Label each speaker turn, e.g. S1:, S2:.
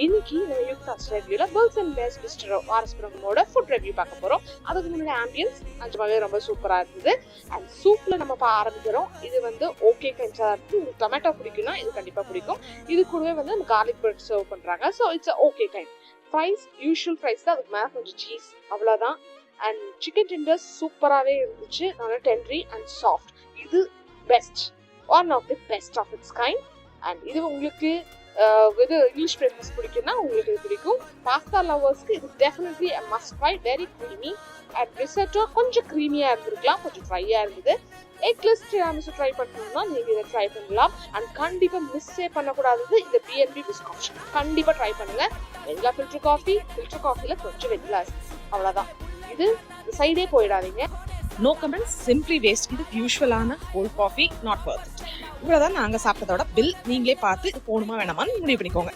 S1: இன்னைக்கு நம்ம யூக்தாஸ் ரிவ்யூல பெர்க்ஸ் அண்ட் பேர்ஸ் பிஸ்ட்ரோ ஆர்எஸ்புரமோட ஃபுட் ரிவ்யூ பார்க்க போறோம். அதுக்கு முன்னாடி ஆம்பியன்ஸ் நிஜமாவே ரொம்ப சூப்பரா இருந்தது. அண்ட் சூப்ல நம்ம ஆரம்பிக்கிறோம். இது வந்து ஓகே கன்சா இருக்கு. உங்களுக்கு டொமேட்டோ பிடிக்கும்னா இது கண்டிப்பா பிடிக்கும். இது கூடவே வந்து நம்ம கார்லிக் பிரெட் சர்வ் பண்றாங்க. So it's okay kind. Fries usual fries தான், அதுக்கு மேலே கொஞ்சம் சீஸ், அவ்வளோதான். அண்ட் சிக்கன் டெண்டர்ஸ் சூப்பராகவே இருந்துச்சு, நல்லா டென்ட்ரி அண்ட் சாஃப்ட். இது best, one of the best of its kind. And இது உங்களுக்கு இது இங்கிலீஷ் பிரேக்ஃபாஸ்ட் பிடிக்கும்னா உங்களுக்கு இது பிடிக்கும். பாஸ்தா லவர்ஸ்க்கு இது definitely must try. Very creamy and risotto கொஞ்சம் க்ரீமியாக இருந்திருக்கலாம், கொஞ்சம் ட்ரையாக இருந்தது. எக்லெஸ் டிராமிசு ட்ரை பண்ணணும்னா நீங்கள் இதை ட்ரை பண்ணலாம். அண்ட் கண்டிப்பாக மிஸ்ஸே பண்ணக்கூடாதது இந்த பிஎன்பி பிஸ்காட். கண்டிப்பாக ட்ரை பண்ணுங்க. வெனிலா ஃபில்டர் காஃபியில் கொஞ்சம் வெனிலா, அவ்வளோதான். இது சைடே போயிடாதீங்க.
S2: No comments, simply waste. இது யூஸ்வலான cold coffee, not worth it. இவ்வளோதான் நாங்கள் சாப்பிட்டதோட பில். நீங்களே பார்த்து இது போகணுமா வேணாமான்னு முடிவு பண்ணிக்கோங்க.